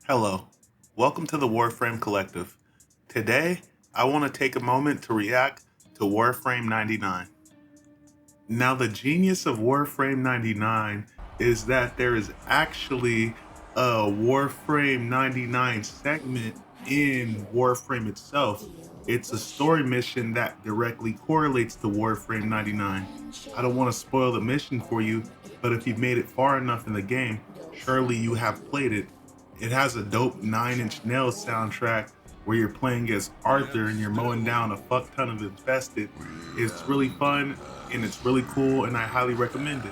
Hello, welcome to the Warframe Collective. Today, I want to take a moment to react to Warframe 99. Now, the genius of Warframe 99 is that there is actually a Warframe 99 segment in Warframe itself. It's a story mission that directly correlates to Warframe 99. I don't want to spoil the mission for you, but if you've made it far enough in the game, surely you have played it. It has a dope Nine Inch Nails soundtrack where you're playing as Arthur and you're mowing down a fuck ton of infested. It's really fun and it's really cool, and I highly recommend it.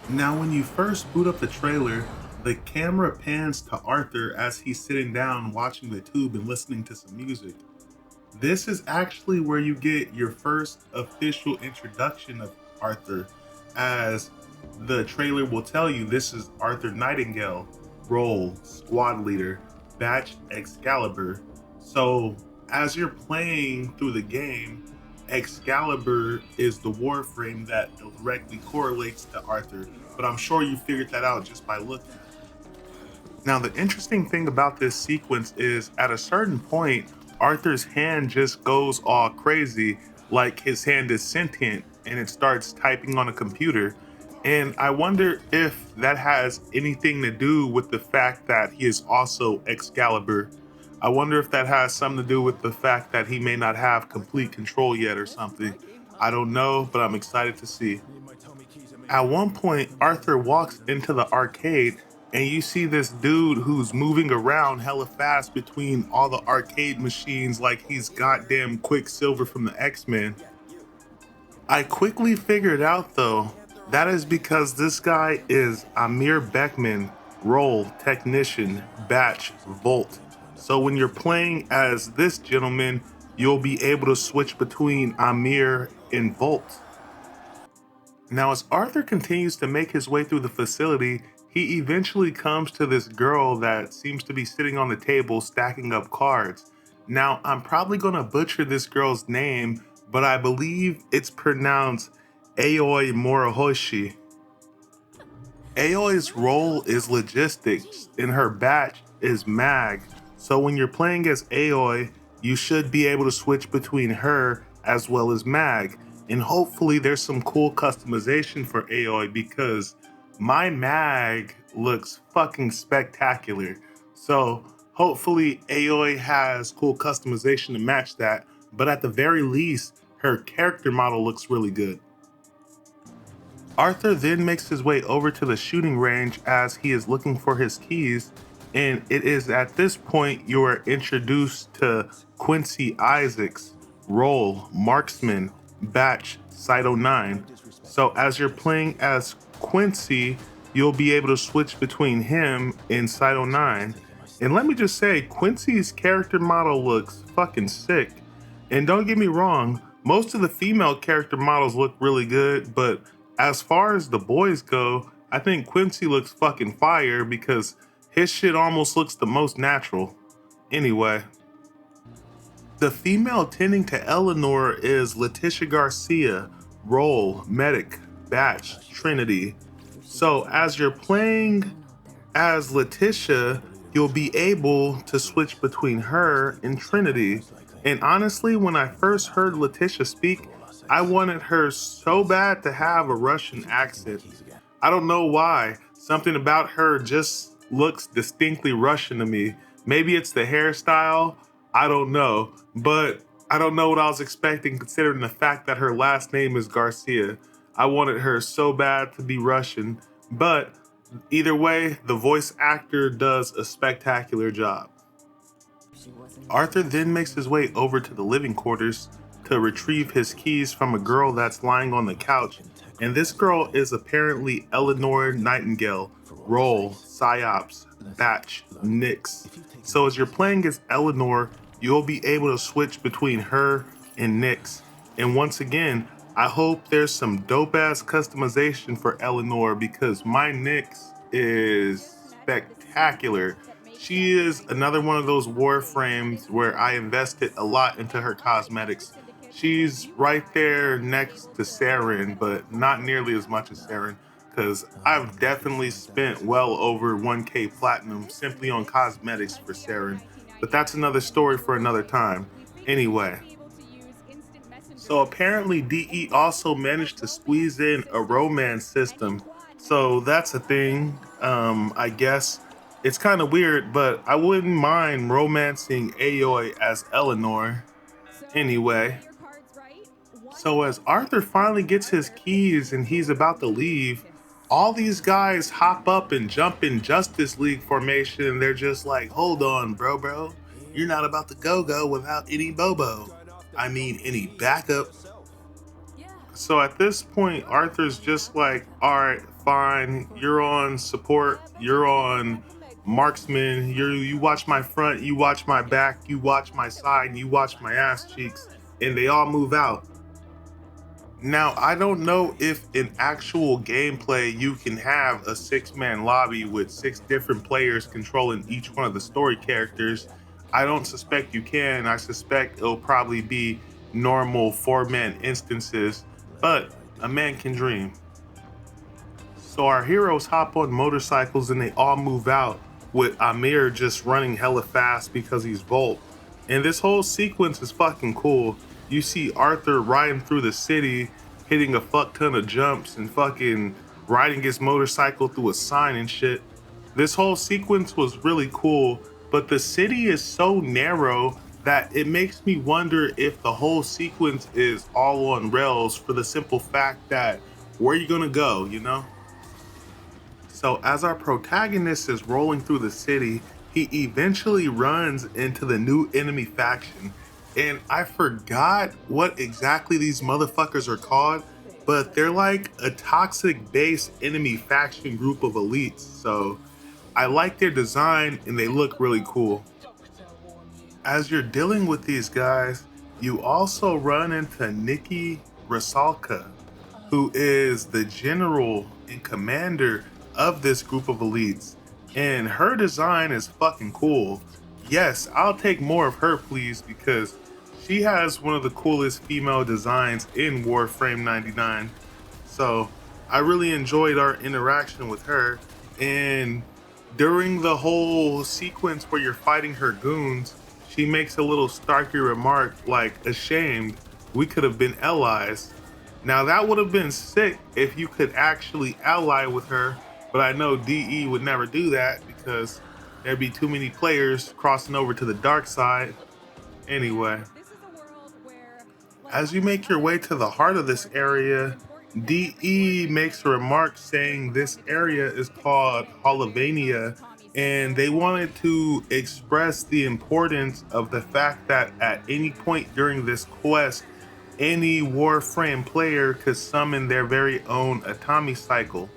Now, when you first boot up the trailer, the camera pans to Arthur as he's sitting down watching the tube and listening to some music. This is actually where you get your first official introduction of Arthur, as the trailer will tell you this is Arthur Nightingale, role, squad leader, batch Excalibur. So, as you're playing through the game, Excalibur is the Warframe that directly correlates to Arthur, but I'm sure you figured that out just by looking. Now, the interesting thing about this sequence is at a certain point, Arthur's hand just goes all crazy, like his hand is sentient and it starts typing on a computer. And I wonder if that has anything to do with the fact that he is also Excalibur. I wonder if that has something to do with the fact that he may not have complete control yet or something. I don't know, but I'm excited to see. At one point, Arthur walks into the arcade and you see this dude who's moving around hella fast between all the arcade machines like he's goddamn Quicksilver from the X-Men. I quickly figured out though, that is because this guy is Amir Beckman, role, technician, batch, Volt. So when you're playing as this gentleman, you'll be able to switch between Amir and Volt. Now, as Arthur continues to make his way through the facility, he eventually comes to this girl that seems to be sitting on the table stacking up cards. Now, I'm probably going to butcher this girl's name, but I believe it's pronounced Aoi Morohoshi. Aoi's role is logistics, and her batch is Mag. So when you're playing as Aoi, you should be able to switch between her as well as Mag. And hopefully there's some cool customization for Aoi because my Mag looks fucking spectacular. So hopefully Aoi has cool customization to match that. But at the very least, her character model looks really good. Arthur then makes his way over to the shooting range as he is looking for his keys, and it is at this point you are introduced to Quincy Isaacs, role, marksman, batch, Cyto 9. So as you're playing as Quincy, you'll be able to switch between him and Cyto 9. And let me just say, Quincy's character model looks fucking sick. And don't get me wrong, most of the female character models look really good, but as far as the boys go, I think Quincy looks fucking fire because his shit almost looks the most natural. Anyway, the female tending to Eleanor is Letitia Garcia, role, medic, batch, Trinity. So as you're playing as Letitia, you'll be able to switch between her and Trinity. And honestly, when I first heard Letitia speak, I wanted her so bad to have a Russian accent. I don't know why. Something about her just looks distinctly Russian to me. Maybe it's the hairstyle. I don't know. But I don't know what I was expecting considering the fact that her last name is Garcia. I wanted her so bad to be Russian. But either way, the voice actor does a spectacular job. Arthur then makes his way over to the living quarters to retrieve his keys from a girl that's lying on the couch, and this girl is apparently Eleanor Nightingale, role, Psyops, batch, Nyx. So as you're playing as Eleanor, you'll be able to switch between her and Nyx. And once again, I hope there's some dope-ass customization for Eleanor because my Nyx is spectacular. She is another one of those Warframes where I invested a lot into her cosmetics. She's right there next to Saren, but not nearly as much as Saren, because I've definitely spent well over 1K platinum simply on cosmetics for Saren, but that's another story for another time. Anyway, so apparently DE also managed to squeeze in a romance system. So that's a thing. I guess it's kind of weird, but I wouldn't mind romancing Aoi as Eleanor. Anyway, so as Arthur finally gets his keys and he's about to leave, all these guys hop up and jump in Justice League formation and they're just like, hold on, bro. You're not about to go without any Bobo. I mean, any backup. So at this point, Arthur's just like, all right, fine. You're on support. You're on marksman. You watch my front. You watch my back. You watch my side. And you watch my ass cheeks. And they all move out. Now, I don't know if in actual gameplay you can have a 6-man lobby with 6 different players controlling each one of the story characters. I don't suspect you can. I suspect it'll probably be normal 4-man instances, but a man can dream. So our heroes hop on motorcycles and they all move out, with Amir just running hella fast because he's Volt. And this whole sequence is fucking cool. You see Arthur riding through the city, hitting a fuck ton of jumps and fucking riding his motorcycle through a sign and shit. This whole sequence was really cool, but the city is so narrow that it makes me wonder if the whole sequence is all on rails for the simple fact that where are you gonna go, you know? So as our protagonist is rolling through the city, he eventually runs into the new enemy faction. And I forgot what exactly these motherfuckers are called, but they're like a toxic base enemy faction group of elites. So I like their design and they look really cool. As you're dealing with these guys, you also run into Nikki Rusalka, who is the general and commander of this group of elites. And her design is fucking cool. Yes, I'll take more of her, please, because she has one of the coolest female designs in Warframe 99. So I really enjoyed our interaction with her. And during the whole sequence where you're fighting her goons, she makes a little snarky remark like, ashamed, we could have been allies. Now that would have been sick if you could actually ally with her, but I know DE would never do that because there'd be too many players crossing over to the dark side. Anyway, as you make your way to the heart of this area, DE makes a remark saying this area is called Holovania, and they wanted to express the importance of the fact that at any point during this quest, any Warframe player could summon their very own Atomic Cycle.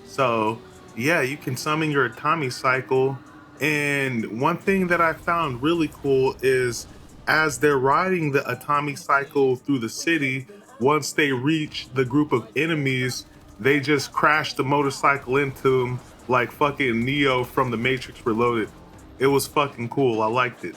So yeah, you can summon your Atomic Cycle. And one thing that I found really cool is as they're riding the Atomic Cycle through the city, once they reach the group of enemies, they just crash the motorcycle into them like fucking Neo from The Matrix Reloaded. It was fucking cool. I liked it.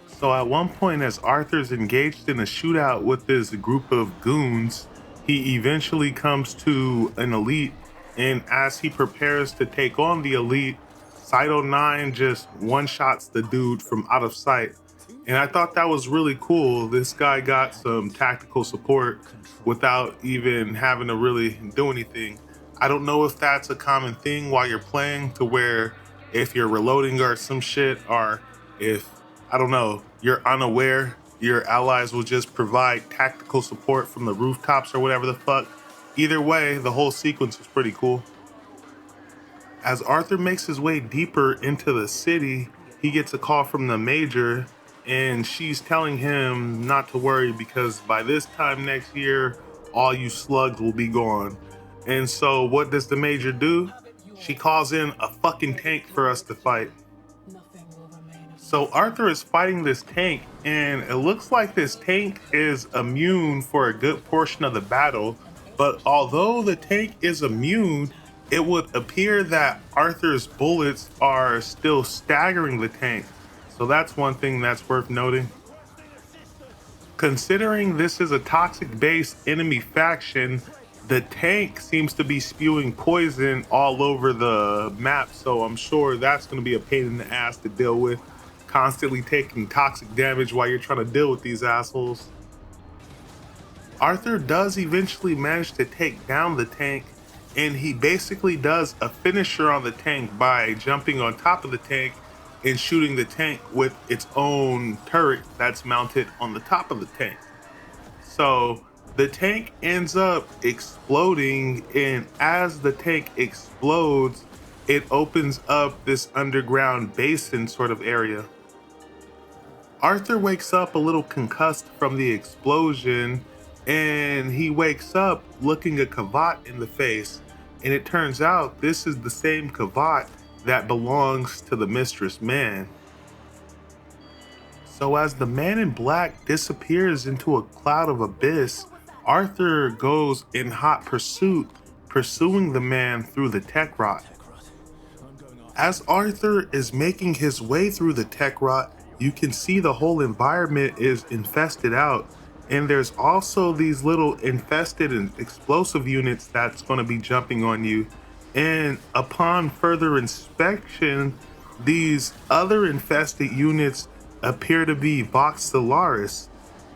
So at one point, as Arthur's engaged in a shootout with this group of goons, he eventually comes to an elite, and as he prepares to take on the elite, Cyto 9 just one-shots the dude from out of sight. And I thought that was really cool. This guy got some tactical support without even having to really do anything. I don't know if that's a common thing while you're playing, to where if you're reloading or some shit, or if, I don't know, you're unaware, your allies will just provide tactical support from the rooftops or whatever the fuck. Either way, the whole sequence is pretty cool. As Arthur makes his way deeper into the city, he gets a call from the Major, and she's telling him not to worry because by this time next year, all you slugs will be gone. And so what does the Major do? She calls in a fucking tank for us to fight. So Arthur is fighting this tank, and it looks like this tank is immune for a good portion of the battle. But although the tank is immune, it would appear that Arthur's bullets are still staggering the tank. So that's one thing that's worth noting. Considering this is a toxic base enemy faction, The tank seems to be spewing poison all over the map, so I'm sure that's going to be a pain in the ass to deal with. Constantly taking toxic damage while you're trying to deal with these assholes. Arthur does eventually manage to take down the tank, and he basically does a finisher on the tank by jumping on top of the tank and shooting the tank with its own turret that's mounted on the top of the tank. So the tank ends up exploding, and as the tank explodes, it opens up this underground basin sort of area. Arthur wakes up a little concussed from the explosion, and he wakes up looking a Kavat in the face, and it turns out this is the same Kavat that belongs to the Mistress Man. So as the man in black disappears into a cloud of abyss, Arthur goes in hot pursuit, pursuing the man through the tech rot. As Arthur is making his way through the tech rot, you can see the whole environment is infested out, and there's also these little infested and explosive units that's going to be jumping on you. And upon further inspection, these other infested units appear to be Voxelaris.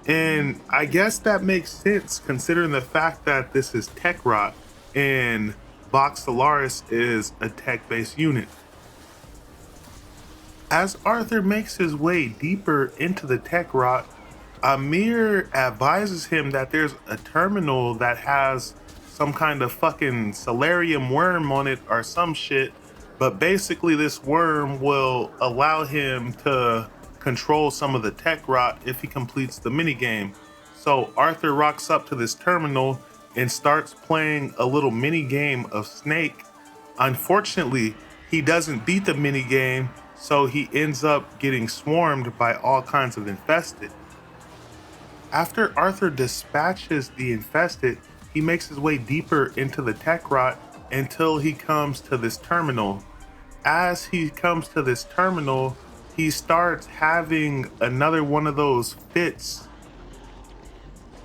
And I guess that makes sense considering the fact that this is tech rot and Voxelaris is a tech-based unit. As Arthur makes his way deeper into the tech rot, Amir advises him that there's a terminal that has some kind of fucking solarium worm on it or some shit, but basically this worm will allow him to control some of the tech rot if he completes the minigame. So Arthur rocks up to this terminal and starts playing a little mini game of Snake. Unfortunately, he doesn't beat the mini game, so he ends up getting swarmed by all kinds of infested. After Arthur dispatches the infested, he makes his way deeper into the tech rot until he comes to this terminal. As he comes to this terminal, he starts having another one of those fits.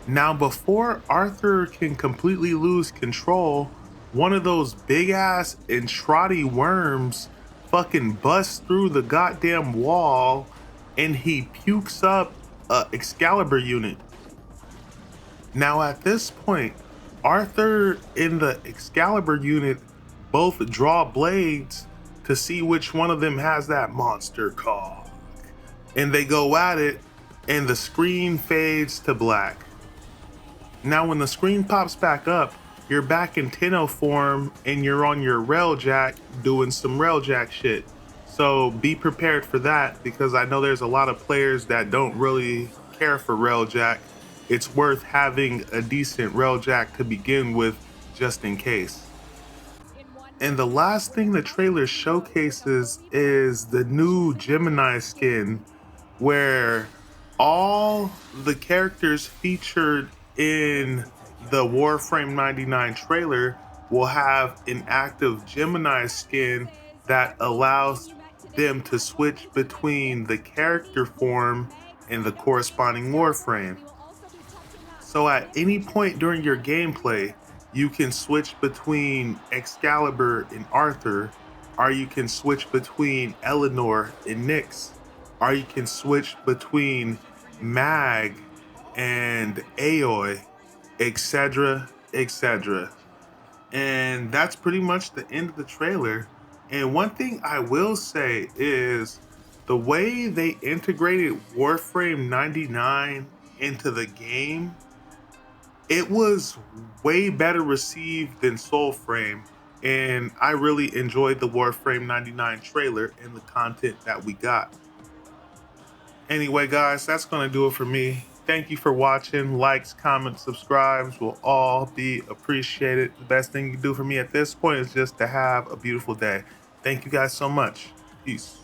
Now, before Arthur can completely lose control, one of those big ass Entrati worms fucking busts through the goddamn wall and he pukes up a Excalibur unit. Now at this point, Arthur and the Excalibur unit both draw blades to see which one of them has that monster call. And they go at it, and the screen fades to black. Now when the screen pops back up, you're back in Tenno form and you're on your railjack doing some railjack shit. So be prepared for that, because I know there's a lot of players that don't really care for railjack. It's worth having a decent railjack to begin with just in case. And the last thing the trailer showcases is the new Gemini skin, where all the characters featured in the Warframe 99 trailer will have an active Gemini skin that allows them to switch between the character form and the corresponding Warframe. So at any point during your gameplay, you can switch between Excalibur and Arthur, or you can switch between Eleanor and Nyx, or you can switch between Mag and Aoi, etc., etc. And that's pretty much the end of the trailer. And one thing I will say is the way they integrated Warframe 99 into the game, it was way better received than Soulframe, and I really enjoyed the Warframe 99 trailer and the content that we got. Anyway, guys, that's going to do it for me. Thank you for watching. Likes, comments, subscribes will all be appreciated. The best thing you can do for me at this point is just to have a beautiful day. Thank you guys so much. Peace.